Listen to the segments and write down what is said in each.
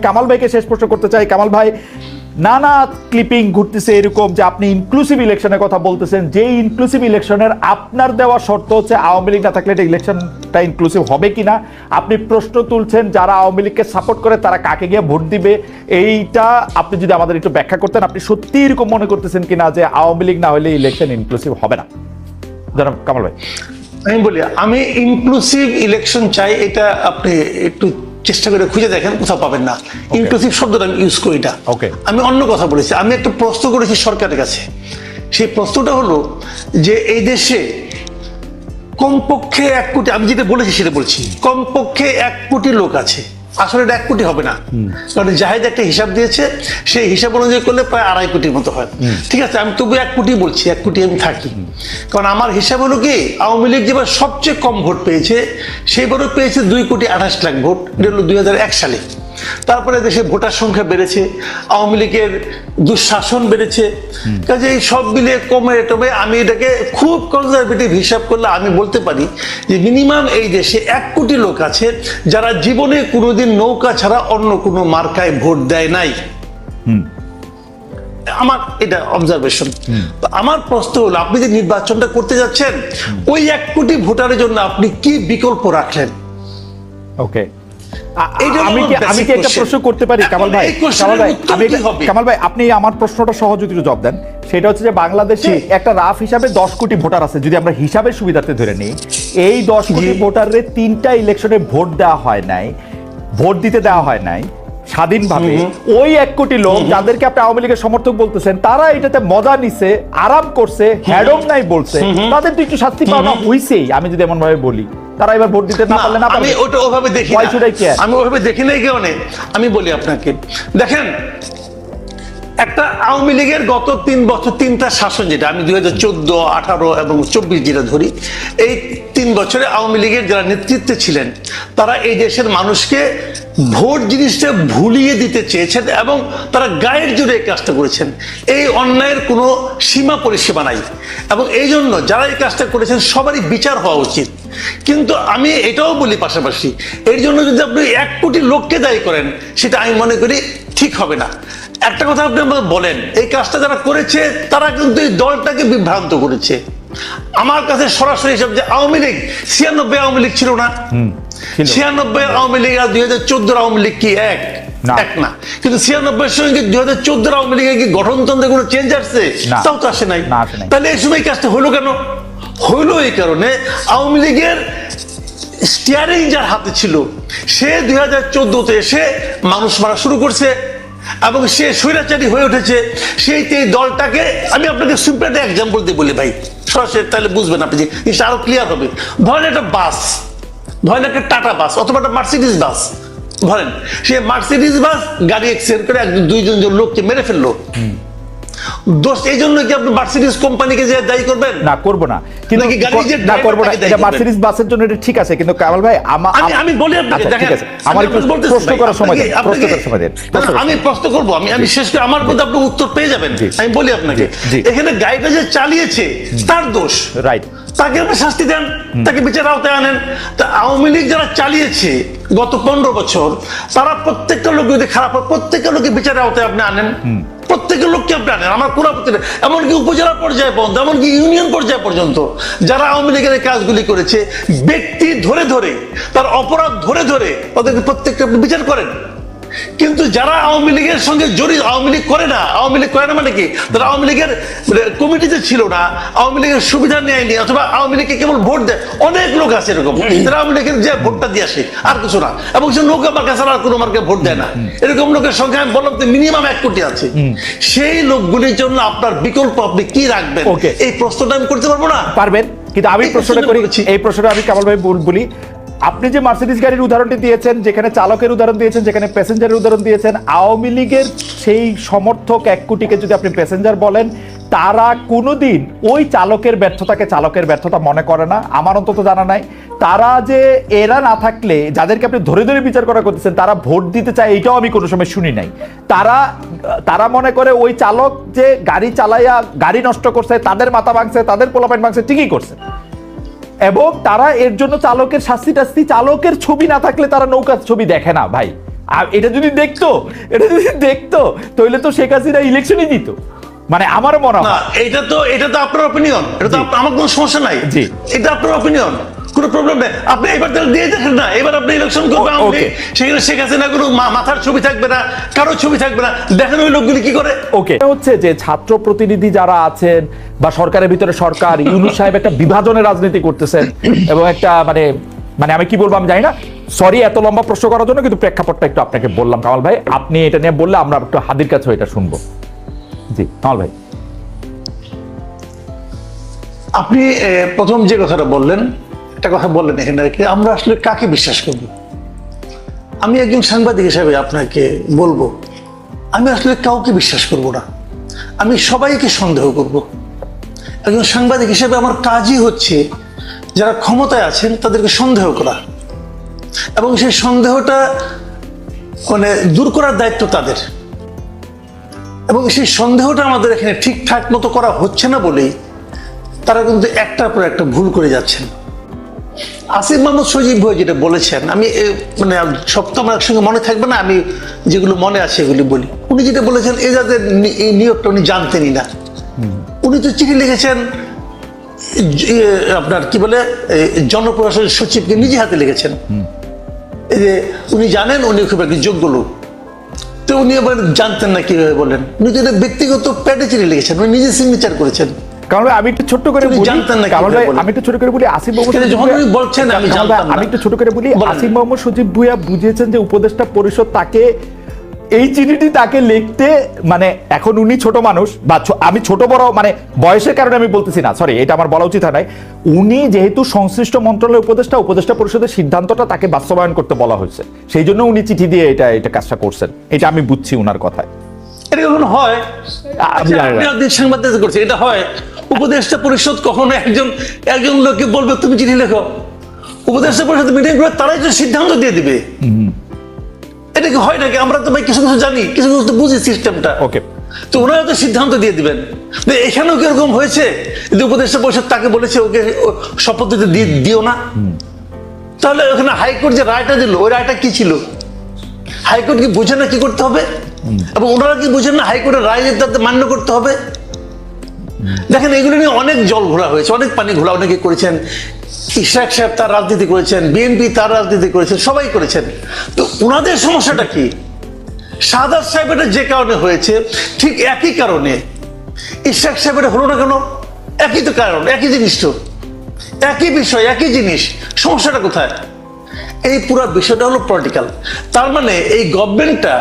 কামাল ভাইকে শেষ প্রশ্ন করতে চাই। কামাল ভাই, নানা ক্লিপিং ঘুরতেছে এরকম যে আপনি ইনক্লুসিভ ইলেকশনের কথা বলতেছেন, যে ইনক্লুসিভ ইলেকশনের আপনার দেওয়া শর্ত হচ্ছে আওয়ামী লীগ না থাকলে এটা ইলেকশনটা ইনক্লুসিভ হবে কিনা। আপনি প্রশ্ন তুলছেন যারা আওয়ামী লীগকে সাপোর্ট করে তারা কাকে গিয়ে ভোট দিবে, এইটা আপনি যদি আমাদের একটু ব্যাখ্যা করতেন, আপনি সত্যি এরকম মনে করতেছেন কিনা যে আওয়ামী লীগ না হলে ইলেকশন ইনক্লুসিভ হবে না? জনাব কামাল ভাই। আমি বলি, আমি ইনক্লুসিভ ইলেকশন চাই, এটা আপনি একটু চেষ্টা করে খুঁজে দেখেন, কোথাও পাবেন না। ইনক্লুসিভ শব্দটা আমি ইউজ করি না। আমি অন্য কথা বলেছি। আমি একটা প্রশ্ন করেছি সরকারের কাছে। সেই প্রশ্নটা হলো যে এই দেশে কমপক্ষে 1 কোটি, আমি যেটা বলেছি সেটা বলছি, কমপক্ষে 1 কোটি লোক আছে। আসলে এটা 1 কোটি হবে না, কারণ জাহেদ একটা হিসাব দিয়েছে, সেই হিসাব অনুযায়ী করলে প্রায় 2.5 কোটির মতো হয়। ঠিক আছে, আমি তবু 1 কোটি বলছি, 1 কোটি আমি থাকি। কারণ আমার হিসাব হলো কি, আওয়ামী লীগ যেবার সবচেয়ে কম ভোট পেয়েছে সেইবারও পেয়েছে 2,28,00,000 ভোট, এটা হলো 2001 সালে। তারপরে দেশে ভোটার সংখ্যা বেড়েছে, আওয়ামী লীগের দুঃশাসন বেড়েছে, কাজে এই সব মিলিয়ে কমে টমে আমি এটাকে খুব কনজারভেটিভ হিসাব করলে আমি বলতে পারি যে মিনিমাম এই দেশে 1 কোটি লোক আছে যারা জীবনে কোনোদিন নৌকা ছাড়া অন্য কোনো মার্কায় ভোট দেয় নাই। আমার এটা অবজারভেশন। আমার প্রশ্ন হলো, আপনি যে নির্বাচনটা করতে যাচ্ছেন, ওই 1 কোটি ভোটারের জন্য আপনি কি বিকল্প রাখলেন? ওকে, আমি কি একটা প্রশ্ন করতে পারি কামাল ভাই? কামাল ভাই, আপনি আমার প্রশ্নটা সহযোগী জবাব দেন। সেটা হচ্ছে যে বাংলাদেশে একটা রাফ হিসাবে 10 কোটি ভোটার আছে, যদি আমরা হিসাবের সুবিধার্থে ধরে নিই। এই 10 কোটি ভোটারের 3টা ইলেকশনে ভোট দেওয়া হয় নাই, ভোট দিতে দেওয়া হয় নাই স্বাধীনভাবে। ওই 1 কোটি লোক যাদেরকে আপনি আওয়ামী লীগের সমর্থক বলতেছেন, তারা এটাতে মজা নিছে, আরাম করছে, হ্যাডম নাই বলছে, তাদের তো একটু শাস্তি পাওয়া হইছেই। আমি যদি এমন ভাবে বলি, তারা এবার ভোট দিতে না পারলে না পারবে। আমি ওটা ওভাবে দেখি না, আমি ওভাবে দেখি নাই কেন। আমি বলি আপনাকে, দেখেন, একটা আওয়ামী লীগের গত 3 বছর 3টা শাসন, যেটা আমি 2014, 18 এবং 24 যেটা ধরি, এই 3 বছরে আওয়ামী লীগের যারা নেতৃত্বে ছিলেন তারা এই দেশের মানুষকে ভোট জিনিসটা ভুলিয়ে দিতে চেয়েছেন এবং তারা গায়ের জোরে এই কাজটা করেছেন। এই অন্যায়ের কোনো সীমা পরিসীমা নাই এবং এই জন্য যারা এই কাজটা করেছেন সবারই বিচার হওয়া উচিত। কিন্তু আমি এটাও বলি পাশাপাশি, এর জন্য যদি আপনি 1 কোটি লোককে দায়ী করেন, সেটা আমি মনে করি ঠিক হবে না। একটা কথা আপনি বলেন, এই কাজটা যারা করেছে তারা কিন্তু এই দলটাকে বিভ্রান্ত করেছে। আমার কাছে সরাসরি হিসাব যে আওয়ামী লীগ 96 আওয়ামী লীগ ছিল না, 96 আওয়ামী লীগ আর 2014 আওয়ামী লীগ কি এক না? কিন্তু 96 সঙ্গে 2014 আওয়ামী লীগের কি গঠনতন্ত্রে কোনো চেঞ্জ আসছে? তাও তো আসে নাই। তাহলে এই সময় কাজটা হলো কেন? হইলো এই কারণে, আওয়ামী লীগের স্টিয়ারিং যার হাতে ছিল সে 2014-তে এসে মানুষ মারা শুরু করছে এবং সে স্বৈরাচারী হয়ে উঠেছে। সেই দলটাকে আমি আপনাকে সিম্পল একটা এক্সাম্পল দিয়ে বলি ভাই, সরাসরি, তাহলে বুঝবেন আপনি, যে আরো ক্লিয়ার হবে। ধরেন একটা বাস, ধরেন একটা টাটা বাস অথবা একটা মার্সিডিজ বাস, ধরেন সে মার্সিডিজ বাস গাড়ি অ্যাক্সিডেন্ট করে 2-3 জন লোককে মেরে ফেললো। দোষ এই জন্য কি আপনি মার্সিডিজ কোম্পানিকে যে দায়ী করবেন? না, করব না। কিন্তু না, করব না। এটা মার্সিডিজ বাসের জন্য এটা ঠিক আছে, কিন্তু কামাল ভাই আমি বলি আপনাকে, দেখেন, আমার একটু প্রশ্ন করার সময় দেন, প্রশ্ন করার সময় দেন। আমি প্রশ্ন করব, আমি শেষ করে আমার মধ্যে আপনি উত্তর পেয়ে যাবেন। আমি বলি আপনাকে, এখানে গাড়িটা যে চালিয়েছে তার দোষ, রাইট, তাকে আপনি শাস্তি দেন, তাকে বিচার আওতায় আনেন। তা আওয়ামী লীগ যারা চালিয়েছে গত 15 বছর, তারা প্রত্যেকটা লোক যদি খারাপ হয়, প্রত্যেকটা লোকের বিচারের আওতায় আপনি আনেন, প্রত্যেকের লোককে আপনি আনেন। আমার পুরো এমনকি উপজেলা পর্যায়ে পর্যন্ত, এমনকি ইউনিয়ন পর্যায়ে পর্যন্ত যারা আওয়ামী লীগের কাজগুলি করেছে, ব্যক্তি ধরে ধরে, তার অপরাধ ধরে ধরে ওদেরকে প্রত্যেকটা বিচার করেন। কিন্তু যারা আওয়ামী লীগের সঙ্গে জড়িত, আওয়ামী লীগ করে না, আওয়ামী লীগ করে না মানে কি, তারা আওয়ামী লীগের কমিটিতে ছিল না, আওয়ামী লীগের সুবিধা নেয়নি, অথবা আওয়ামী লীগকে কেবল ভোট দেয়। অনেক লোক আছে এরকম, তারা আওয়ামী লীগের যে ভোটটা দিয়ে আসে আর কিছু না, এবং সে নৌকা মার্কা ছাড়া আর কোনো মার্কে ভোট দেয় না। এরকম লোকের সংখ্যা আমি বললাম তো মিনিমাম 1 কোটি আছে। সেই লোকগুলির জন্য আপনার বিকল্প আপনি কি রাখবেন? এই প্রশ্নটা আমি করতে পারবো না। পারবেন, কিন্তু আমি প্রশ্নটা করি, এই প্রশ্নটা আমি কামাল ভাই বলি। আপনি যে মার্সিডিজ গাড়ির উদাহরণটি দিয়েছেন, যেখানে চালকের উদাহরণ দিয়েছেন, যেখানে প্যাসেঞ্জারের উদাহরণ দিয়েছেন, আওয়ামী লীগের সেই সমর্থক 1 কোটিকে যদি আপনি প্যাসেঞ্জার বলেন, তারা কোনোদিন ওই চালকের ব্যর্থতাকে চালকের ব্যর্থতা মনে করে না, আমার অন্তত জানা নাই। তারা যে এরা না থাকলে, যাদেরকে আপনি ধরে ধরে বিচার করা করতেছেন, তারা ভোট দিতে চায়, এটাও আমি কোনো সময় শুনি নাই। তারা মনে করে ওই চালক যে গাড়ি চালাইয়া গাড়ি নষ্ট করছে, তাদের মাথা ভাঙছে, তাদের পোলাপাইন ভাঙছে, ঠিকই করছে, এবং তারা এর জন্য চালকের শাস্তি টাস্তি, চালকের ছবি না থাকলে তারা নৌকার ছবি দেখে না ভাই। আর এটা যদি দেখতো তাহলে তো শেখ হাসিনা ইলেকশনই দিত, মানে আমার মনে না, হয়। এটা তো আপনার অপিনিয়ন, এটা তো আমার কোনো সমস্যা নাই, জি। এটা আপনার অপিনিয়ন, কোনো প্রবলেম নেই। আপনি এবার তাহলে দিয়ে দেখেন না, এবার আপনি ইলেকশন করবেন, ওকে। সেখানে শেখ হাসিনা কোনো মাথার ছবি থাকবে না, কারো ছবি থাকবে না, দেখেন ওই লোকগুলি কি করে। ওকে, হচ্ছে যে ছাত্র প্রতিনিধি যারা আছেন বা সরকারের ভিতরে সরকার, ইউনূস সাহেব একটা বিভাজনের রাজনীতি করতেছেন এবং একটা মানে আমি কি বলবো আমি জানি না, সরি এত লম্বা প্রশ্ন করার জন্য, কিন্তু প্রেক্ষাপটটা একটু আপনাকে বললাম কামাল ভাই, আপনি এটা নিয়ে বললে আমরা একটু হাদির কাছে এটা শুনবো। জি কামাল ভাই। আপনি প্রথম যে কথাটা বললেন, একটা কথা বললেন এখানে আর কি, আমরা আসলে কাকে বিশ্বাস করব? আমি একজন সাংবাদিক হিসেবে আপনাকে বলবো, আমি আসলে কাউকে বিশ্বাস করব না, আমি সবাইকে সন্দেহ করব। একজন সাংবাদিক হিসেবে আমার কাজই হচ্ছে যারা ক্ষমতায় আছেন তাদেরকে সন্দেহ করা, এবং সেই সন্দেহটা মানে দূর করার দায়িত্ব তাদের, এবং সেই সন্দেহটা আমাদের এখানে ঠিকঠাক মতো করা হচ্ছে না বলেই তারা কিন্তু একটার পর একটা ভুল করে যাচ্ছেন। আসিফ মাহমুদ সজীব ভাই যেটা বলেছেন, আমি মানে সব তো আমার একসঙ্গে মনে থাকবে না, আমি যেগুলো মনে আছে এগুলি বলি। উনি যেটা বলেছেন এজাজের এই নিয়োগটা উনি জানতেনই না। উনি তো চিঠি লিখেছেন আপনার কি বলে জনপ্রশাসন সচিবকে নিজে হাতে লিখেছেন, এই যে উনি জানেন উনি খুব একটি যোগ্য লোক, তো উনি আবার জানতেন না কিভাবে বলেন। উনি তো এটা ব্যক্তিগত প্যাডে চিঠি লিখেছেন, উনি নিজে সিগনেচার করেছেন। কারণ আমি একটু ছোট্ট করে বলি, আমি একটু ছোট করে বলি, আসিফ মোহাম্মদ যখন উনি বলছেন আমি জানতাম না। আমি একটু ছোট করে বলি, আসিফ মোহাম্মদ সজীব ভুঁইয়া বুঝিয়েছেন যে উপদেষ্টা পরিষদ তাকে এই চিঠিটি তাকে লিখতে, মানে এখন উনি ছোট মানুষ বা আমি ছোট বড় মানে বয়সের কারণে আমি বলতেছি না, সরি এটা আমার বলা উচিত হয় নাই, উনি যেহেতু সংশ্লিষ্ট মন্ত্রণালয়ের উপদেষ্টা পরিষদের সিদ্ধান্তটা তাকে বাস্তবায়ন করতে বলা হয়েছে, সেই জন্য উনি চিঠি দিয়ে এটা কাজটা করছেন, এটা আমি বুঝছি উনার কথায়। এটা কখনো হয়? আপনি সাংবাদিকতা করছেন, এটা হয়? উপদেষ্টা পরিষদ কখনো একজন লোককে বলবে তুমি চিঠি লেখো? উপদেষ্টা পরিষদ মিটিং করে তারাই তো সিদ্ধান্ত দিয়ে দিবে। এটা কি হয় নাকি? আমরা তো ভাই কিছু কিছু জানি, কিছু কিছু তো বুঝি সিস্টেমটা। ওকে, তো ওনারা তো সিদ্ধান্ত দিয়ে দিবেন। এখানেও কি এরকম হয়েছে যে উপদেষ্টা পরিষদ তাকে বলেছে ওকে শপথ দিতে দিও না? তাহলে ওখানে হাইকোর্ট যে রায়টা দিল, ওই রায়টা কি ছিল? হাইকোর্ট কি বুঝে না কি করতে হবে? এবং ওনারা কি বুঝেন না হাইকোর্টের রায় তাদের মান্য করতে হবে? দেখেন এগুলো নিয়ে অনেক জল ঘোলা হয়েছে, অনেক পানি ঘোলা অনেকে করেছেন। ইশরাক সাহেব তার রাজনীতি করেছেন, বিএনপি তার রাজনীতি করেছেন, সবাই করেছেন। তো ওনাদের সমস্যাটা কি? শাহাদাত সাহেবের যে কারণে হয়েছে ঠিক একই কারণে ইশরাক সাহেবের হলো না কেন? একই তো কারণ, একই জিনিস, তো একই বিষয়, একই জিনিস। সমস্যাটা কোথায়? এই পুরো বিষয়টা হলো পলিটিক্যাল। তার মানে এই গভর্নমেন্টটা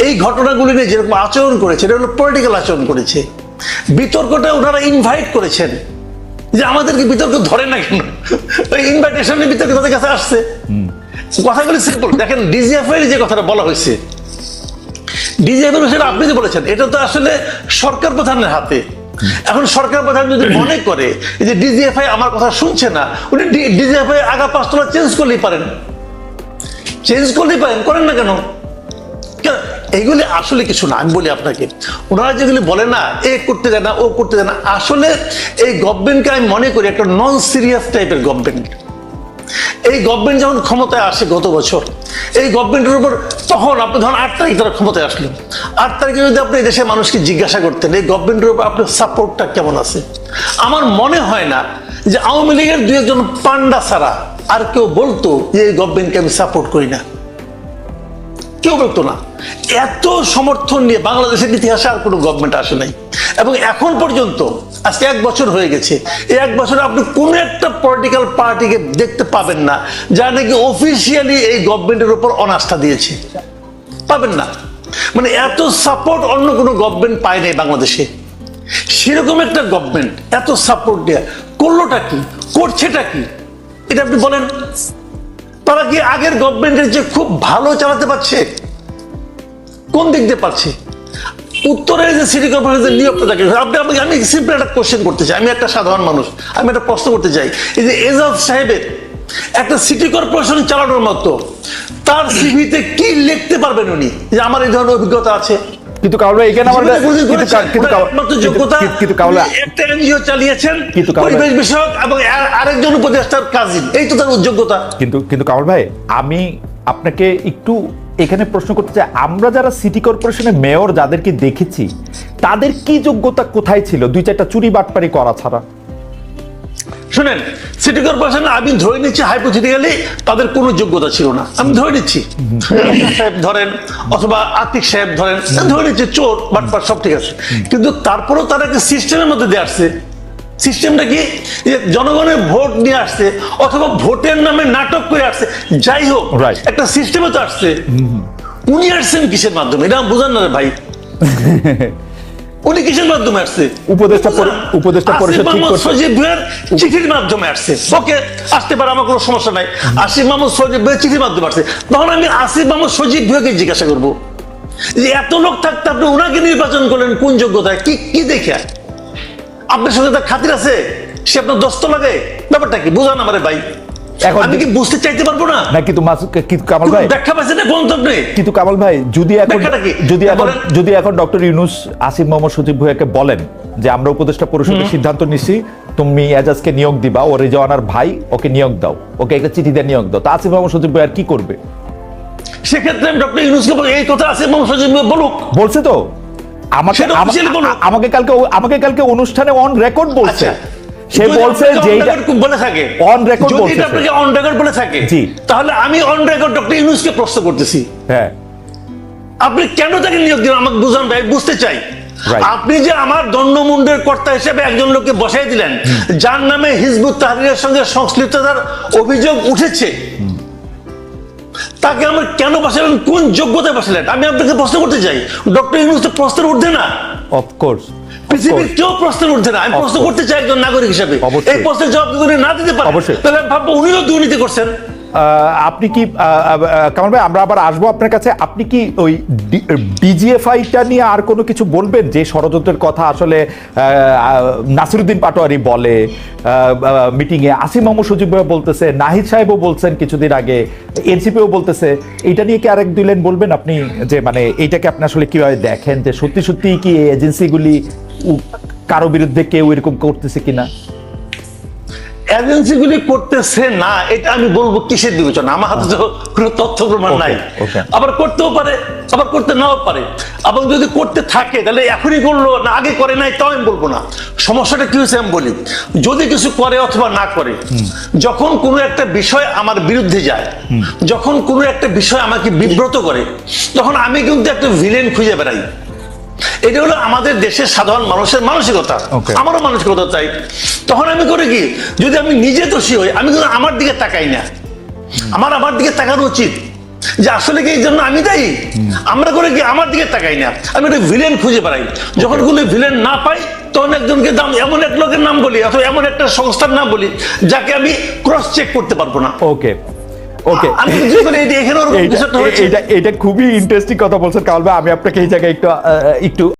এই ঘটনাগুলি নিয়ে যেরকম আচরণ করেছে, এটা হলো পলিটিক্যাল আচরণ করেছে। বিতর্কটা ওনারা ইনভাইট করেছেন, যে আমাদেরকে বিতর্ক ধরে না কেন, ওই ইনভাইটেশনের বিতর্ক তাদের কাছে আসছে। কথাগুলি সিম্পল। দেখেন ডিজিএফআই যে কথাটা বলা হয়েছে, ডিজিএফআই বিষয়টা আপনি যে বলেছেন, এটা তো আসলে সরকার প্রধানের হাতে। এখন সরকার প্রধান যদি মনে করে যে ডিজিএফআই আমার কথা শুনছে না, উনি ডিজিএফআই আগা 5 তলা চেঞ্জ করলেই পারেন, করেন না কেন? এইগুলি আসলে কিছু না। আমি বলি আপনাকে, ওনারা যেগুলি বলে না এ করতে দেয় না, ও করতে দেয় না, আসলে এই গভর্নমেন্টকে আমি মনে করি একটা নন সিরিয়াস টাইপের গভর্নমেন্ট। এই গভর্নমেন্ট যখন ক্ষমতায় আসে গত বছর, এই গভর্নমেন্টের উপর তখন আপনি ধরেন 8 তারিখ তারা ক্ষমতায় আসলো, 8 তারিখে যদি আপনি দেশের মানুষকে জিজ্ঞাসা করতেন এই গভর্নমেন্টের উপর আপনার সাপোর্টটা কেমন আছে, আমার মনে হয় না যে আওয়ামী লীগের 2-1 পান্ডা ছাড়া আর কেউ বলতো যে এই গভর্নমেন্টকে আমি সাপোর্ট করি না। কেউ বলতো না। এত সমর্থন নিয়ে বাংলাদেশের ইতিহাসে আর কোনো গভর্নমেন্ট আসে নাই। এবং এখন পর্যন্ত আজকে 1 বছর হয়ে গেছে, এই 1 বছরে আপনি কোন একটা পলিটিক্যাল পার্টিকে দেখতে পাবেন না যারা নাকি অফিসিয়ালি এই গভর্নমেন্টের উপর অনাস্থা দিয়েছে, পাবেন না। মানে এত সাপোর্ট অন্য কোনো গভর্নমেন্ট পায় নাই বাংলাদেশে। সেরকম একটা গভর্নমেন্ট এত সাপোর্ট দেয়া করলোটা কি, করছেটা কি, এটা আপনি বলেন। তারা কি আগের গভর্নমেন্টের যে খুব ভালো চালাতে পারছে? কোন দিক দিয়ে পারছে? উত্তরের যে সিটি কর্পোরেশনের নিয়োগটা থাকে, আমি সিম্পল একটা কোশ্চেন করতে চাই, আমি একটা সাধারণ মানুষ, আমি একটা প্রশ্ন করতে চাই। এই যে এজাজ সাহেবের একটা সিটি কর্পোরেশন চালানোর মতো তার সিভিতে কি লিখতে পারবেন উনি যে আমার এই ধরনের অভিজ্ঞতা আছে? কিন্তু কাউলা এখানে আমাদের একটা এনজিও চালিয়েছেন পরিবেশ বিষয়ক এবং আরেকজন উপদেষ্টার কাজিন, এই তো তার যোগ্যতা। কিন্তু কামাল ভাই, আমি আপনাকে একটু এখানে প্রশ্ন করতে চাই, আমরা যারা সিটি কর্পোরেশনের মেয়র যাদেরকে দেখেছি তাদের কি যোগ্যতা কোথায় ছিল 2-4টা চুরি বাটপারি করা ছাড়া? শুনেন, সিটি কর্পোরেশন আমি ধরে নিচ্ছি হাইপোথেটিক্যালি তাদের কোনো যোগ্যতা ছিল না, আমি ধরে নিচ্ছি। সাহেব ধরেন অথবা আতিক সাহেব ধরেন, ধরে নিচ্ছি চোর বাটপার সব ঠিক আছে, কিন্তু তারপরেও তারা একটা সিস্টেমের মধ্যে দিয়ে আসছে। সিস্টেমটা কি? যে জনগণের ভোট নিয়ে আসছে অথবা ভোটের নামে নাটক করে আসছে, যাই হোক একটা সিস্টেমে তো আসছে। উনি আসছেন কিসের মাধ্যমে এটা বুঝান না রে ভাই। উনি কিসের মাধ্যমে আসছে? উপদেষ্টা পরিষদ ঠিক করছে, সজীব ভাইয়ের চিঠির মাধ্যমে আসছে। ওকে, আসতে পারে, আমার কোনো সমস্যা নাই। আসিফ মাহমুদ সজীব ভাইয়ের চিঠির মাধ্যমে আসছে। তখন আমি আসিফ মাহমুদ সজীব ভাইকে জিজ্ঞাসা করবো যে এত লোক থাকতে আপনি ওনাকে নির্বাচন করলেন কোন যোগ্যতায়, কি দেখে? আপনার সঙ্গে তার খাতির আছে? সে আপনার দোস্ত লাগে? ব্যাপারটা কি বুঝান আমারে ভাই। এখন আমি কি বুঝতে চাইতে পারবো না? না কিন্তু কামাল ভাই ব্যাখ্যা পাইছেন না কোন তরফে? কিন্তু কামাল ভাই যদি এখন ডক্টর ইউনূস আসিফ মোহাম্মদ সজীব ভুঁইয়াকে বলেন যে আমরা উপদেষ্টা পরিষদের সিদ্ধান্ত নিছি, তুমি এজাজকে নিয়োগ দিবা, ও রেজওয়ানার ভাই, ওকে নিয়োগ দাও, ওকে একটা চিঠি দিয়ে নিয়োগ দাও, তা আসিফ মোহাম্মদ সজীব ভুঁইয়া কি করবে? সেক্ষেত্রে আমি ডক্টর ইউনূসকে এই কথা আসিফ মোহাম্মদ সজীব ভুঁইয়া বলুক। বলছে তো আমাকে কালকে অনুষ্ঠানে অন রেকর্ড বলছে। সে বলছে যে বলে থাকে অন রেকর্ড বলছে, যদি আপনাকে অন রেকর্ড বলে থাকে তাহলে আমি অন রেকর্ড ডক্টর ইউনূসকে প্রশ্ন করতেছি, হ্যাঁ আপনি কেন তাকে নিয়োগ দিলেন? আমাকে বুঝান ভাই, বুঝতে চাই। আপনি যে আমার দণ্ডমুণ্ডের কর্তা হিসেবে একজন লোককে বসাই দিলেন যার নামে হিজবুত তাহরীরের সঙ্গে সংশ্লিষ্টতার অভিযোগ উঠেছে, তাকে আমার কেন বসালেন? কোন যোগ্যতায় বসালেন? আমি আপনাকে প্রশ্ন করতে চাই। ডক্টর ইউনূস তো প্রশ্নের ঊর্ধ্বে না, অফকোর্স পৃথিবীর কেউ প্রশ্নের ঊর্ধ্বে না। আমি প্রশ্ন করতে চাই একজন নাগরিক হিসেবে, এই প্রশ্নের জবাব যদি না দিতে পারেন তাহলে আমি ভাববো উনিও দুর্নীতি করছেন। আপনি কি কামাল ভাই, আমরা আবার আসবো আপনার কাছে, আপনি কি ওই ডিজিএফআইটা নিয়ে আর কোনো কিছু বলবেন? যে ষড়যন্ত্রের কথা আসলে নাসিরুদ্দিন পাটোয়ারি বলে মিটিং এ, আসিফ মোহাম্মদ সজীব ভাই বলতেছে, নাহিদ সাহেবও বলছেন কিছুদিন আগে, এনসিপিও বলতেছে, এইটা নিয়ে কি আরেক দুই লাইন বলবেন আপনি? যে মানে এইটাকে আপনি আসলে কিভাবে দেখেন, যে সত্যি সত্যি কি এই এজেন্সিগুলি কারো বিরুদ্ধে কেউ এরকম করতেছে কিনা? এজেন্সিগুলি করতেছে না এটা আমি বলবো কিসের বিবেচনা? আমার হাতে তো কোনো তথ্য প্রমাণ নাই। আবার করতেও পারে, আবার করতে নাও পারে। এবং যদি করতে থাকে তাহলে এখনই করলো না আগে করে নাই, তাও আমি বলবো না। সমস্যাটা কি হয়েছে আমি বলি, যদি কিছু করে অথবা না করে, যখন কোনো একটা বিষয় আমার বিরুদ্ধে যায়, যখন কোনো একটা বিষয় আমাকে বিব্রত করে, তখন আমি কিন্তু একটা ভিলেন খুঁজে বেড়াই। এটা হলো আমাদের দেশের সাধারণ মানুষের মানসিকতা, আমারও মানসিকতা চাই। তখন আমি করি কি, যদি আমি নিজে দোষী হই, আমি কিন্তু আমার দিকে তাকাই না। আমার দিকে তাকানো উচিত যে আসলে কি এই জন্য আমি দায়ী। আমরা করে কি আমার দিকে তাকাই না, আমি একটা ভিলেন খুঁজে বেড়াই। যখন কোনো ভিলেন না পাই তখন একজনকে এমন এক লোকের নাম বলি অথবা এমন একটা সংস্থার নাম বলি যাকে আমি ক্রস চেক করতে পারবো না। ওকে ওকে, এটা খুবই ইন্টারেস্টিং কথা বলছেন কামাল ভাই। আমি আপনাকে এই জায়গায় একটু